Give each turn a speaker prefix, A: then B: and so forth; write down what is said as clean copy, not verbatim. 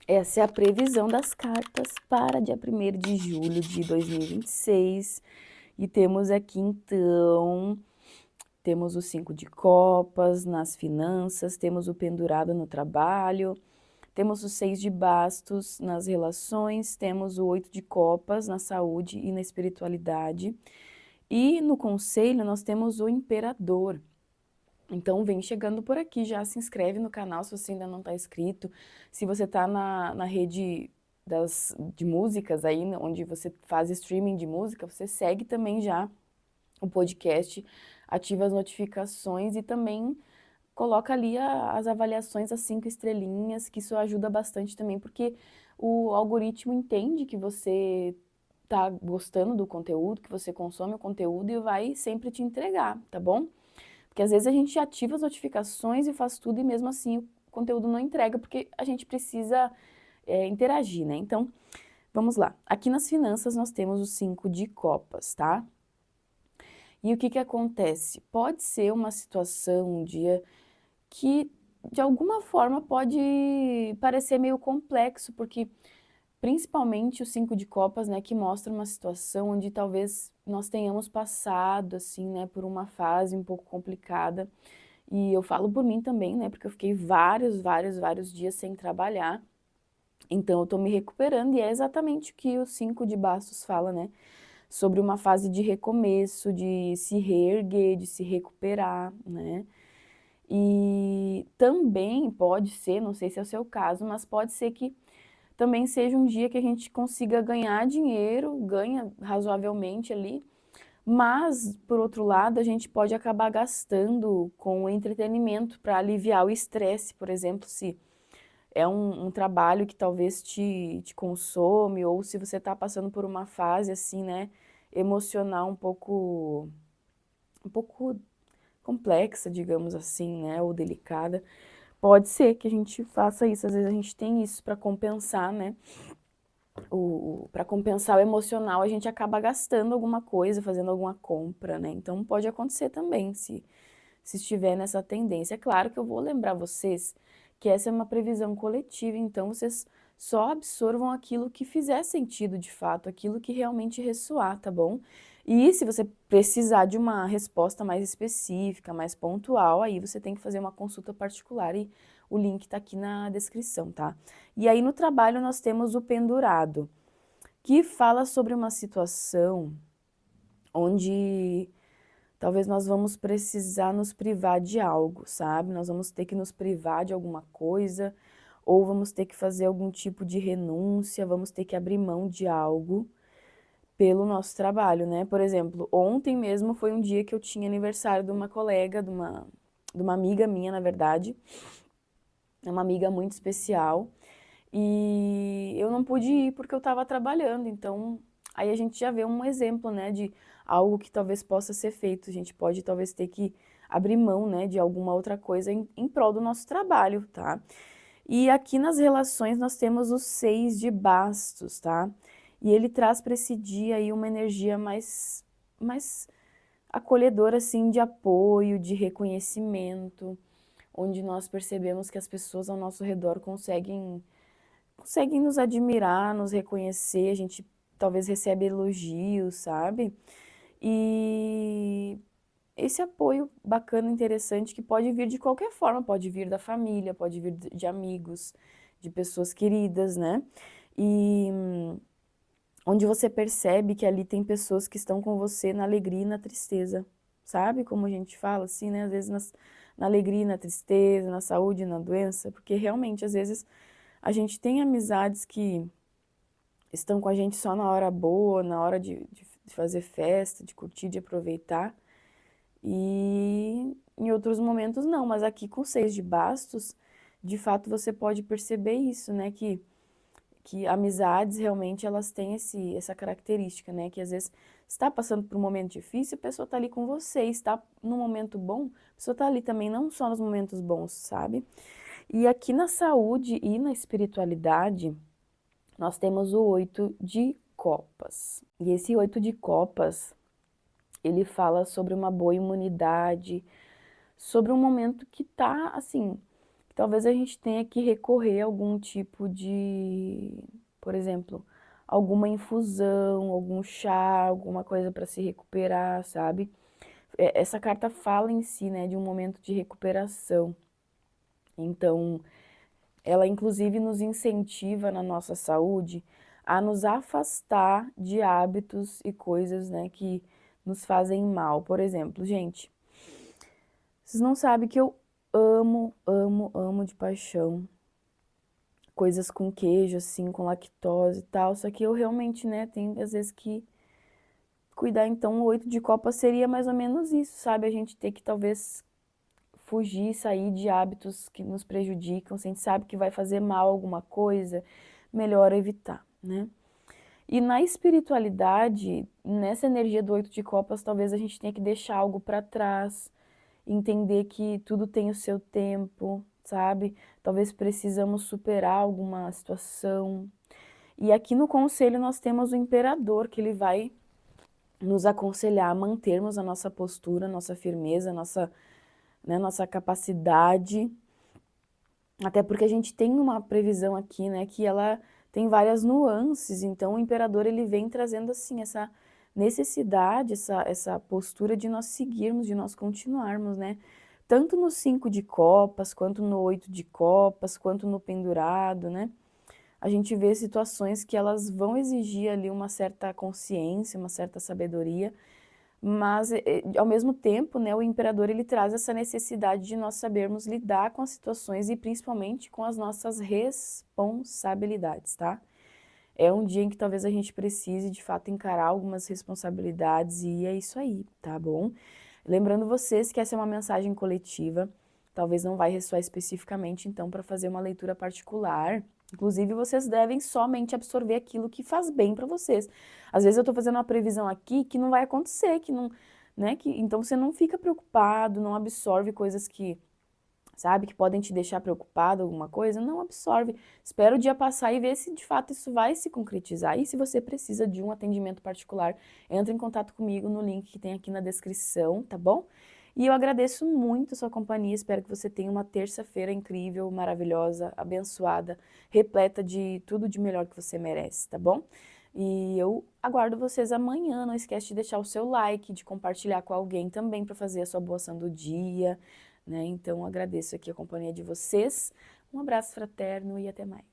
A: Essa é a previsão das cartas para dia 1º de julho de 2026. E temos aqui, então, temos o 5 de copas nas finanças, temos o pendurado no trabalho, temos o 6 de bastos nas relações, temos o 8 de copas na saúde e na espiritualidade. E no conselho nós temos o imperador. Então vem chegando por aqui, já se inscreve no canal se você ainda não está inscrito. Se você está na rede de músicas aí, onde você faz streaming de música, você segue também já o podcast, ativa as notificações e também coloca ali as avaliações, as 5 estrelinhas, que isso ajuda bastante também, porque o algoritmo entende que você tá gostando do conteúdo, que você consome o conteúdo e vai sempre te entregar, tá bom? Porque às vezes a gente ativa as notificações e faz tudo e mesmo assim o conteúdo não entrega, porque a gente precisa interagir, né? Então, vamos lá. Aqui nas finanças nós temos o 5 de copas, tá? E o que que acontece? Pode ser uma situação, um dia que de alguma forma pode parecer meio complexo, porque principalmente o 5 de copas, né, que mostra uma situação onde talvez nós tenhamos passado, assim, né, por uma fase um pouco complicada. E eu falo por mim também, né, porque eu fiquei vários dias sem trabalhar. Então eu tô me recuperando e é exatamente o que o 5 de bastos fala, né? Sobre uma fase de recomeço, de se reerguer, de se recuperar, né? E também pode ser, não sei se é o seu caso, mas pode ser que também seja um dia que a gente consiga ganhar dinheiro, ganha razoavelmente ali, mas, por outro lado, a gente pode acabar gastando com o entretenimento para aliviar o estresse, por exemplo, se é um trabalho que talvez te consome, ou se você está passando por uma fase assim, né, emocional um pouco complexa, digamos assim, né, ou delicada. Pode ser que a gente faça isso, às vezes a gente tem isso para compensar, né? Para compensar o emocional, a gente acaba gastando alguma coisa, fazendo alguma compra, né? Então pode acontecer também, se estiver nessa tendência. É claro que eu vou lembrar vocês que essa é uma previsão coletiva, então vocês só absorvam aquilo que fizer sentido de fato, aquilo que realmente ressoar, tá bom? E se você precisar de uma resposta mais específica, mais pontual, aí você tem que fazer uma consulta particular e o link tá aqui na descrição, tá? E aí no trabalho nós temos o pendurado, que fala sobre uma situação onde talvez nós vamos precisar nos privar de algo, sabe? Nós vamos ter que nos privar de alguma coisa, ou vamos ter que fazer algum tipo de renúncia, vamos ter que abrir mão de algo pelo nosso trabalho, né? Por exemplo, ontem mesmo foi um dia que eu tinha aniversário de uma colega, de uma amiga minha, na verdade. É uma amiga muito especial. E eu não pude ir porque eu estava trabalhando, então aí a gente já vê um exemplo, né, de algo que talvez possa ser feito. A gente pode talvez ter que abrir mão, né, de alguma outra coisa em prol do nosso trabalho, tá? E aqui nas relações nós temos os 6 de bastos, tá? E ele traz para esse dia aí uma energia mais acolhedora, assim, de apoio, de reconhecimento, onde nós percebemos que as pessoas ao nosso redor conseguem nos admirar, nos reconhecer, a gente talvez recebe elogios, sabe? E esse apoio bacana, interessante, que pode vir de qualquer forma, pode vir da família, pode vir de amigos, de pessoas queridas, né? E onde você percebe que ali tem pessoas que estão com você na alegria e na tristeza, sabe? Como a gente fala assim, né? Às vezes na alegria e na tristeza, na saúde e na doença, porque realmente, às vezes, a gente tem amizades que estão com a gente só na hora boa, na hora de fazer festa, de curtir, de aproveitar. E em outros momentos não, mas aqui com 6 de bastos, de fato você pode perceber isso, né? Que amizades realmente elas têm essa característica, né? Que às vezes está passando por um momento difícil, a pessoa está ali com você, está num momento bom, a pessoa está ali também, não só nos momentos bons, sabe? E aqui na saúde e na espiritualidade, nós temos o 8 de copas. E esse 8 de copas, ele fala sobre uma boa imunidade, sobre um momento que tá, assim, talvez a gente tenha que recorrer a algum tipo de, por exemplo, alguma infusão, algum chá, alguma coisa para se recuperar, sabe? Essa carta fala em si, né, de um momento de recuperação. Então, ela inclusive nos incentiva na nossa saúde a nos afastar de hábitos e coisas, né, que nos fazem mal. Por exemplo, gente, vocês não sabem que eu amo, amo, amo de paixão coisas com queijo, assim, com lactose e tal, só que eu realmente, né, tenho às vezes que cuidar. Então o 8 de copas seria mais ou menos isso, sabe? A gente ter que talvez fugir, sair de hábitos que nos prejudicam, se a gente sabe que vai fazer mal alguma coisa, melhor evitar, né? E na espiritualidade, nessa energia do 8 de copas, talvez a gente tenha que deixar algo para trás, entender que tudo tem o seu tempo, sabe? Talvez precisamos superar alguma situação. E aqui no conselho nós temos o imperador, que ele vai nos aconselhar a mantermos a nossa postura, a nossa firmeza, a nossa, né, nossa capacidade. Até porque a gente tem uma previsão aqui, né, que ela tem várias nuances. Então o imperador ele vem trazendo assim essa necessidade, essa postura de nós seguirmos, de nós continuarmos, né? Tanto no 5 de copas, quanto no 8 de copas, quanto no pendurado, né? A gente vê situações que elas vão exigir ali uma certa consciência, uma certa sabedoria, mas ao mesmo tempo, né, o imperador ele traz essa necessidade de nós sabermos lidar com as situações e principalmente com as nossas responsabilidades, tá? É um dia em que talvez a gente precise de fato encarar algumas responsabilidades e é isso aí, tá bom? Lembrando vocês que essa é uma mensagem coletiva, talvez não vai ressoar especificamente então para fazer uma leitura particular. Inclusive, vocês devem somente absorver aquilo que faz bem para vocês. Às vezes eu estou fazendo uma previsão aqui que não vai acontecer, que não, né? Então você não fica preocupado, não absorve coisas que, sabe, que podem te deixar preocupado, alguma coisa, não absorve. Espera o dia passar e ver se de fato isso vai se concretizar. E se você precisa de um atendimento particular, entre em contato comigo no link que tem aqui na descrição, tá bom? E eu agradeço muito a sua companhia, espero que você tenha uma terça-feira incrível, maravilhosa, abençoada, repleta de tudo de melhor que você merece, tá bom? E eu aguardo vocês amanhã, não esquece de deixar o seu like, de compartilhar com alguém também para fazer a sua boa ação do dia, né? Então agradeço aqui a companhia de vocês, um abraço fraterno e até mais.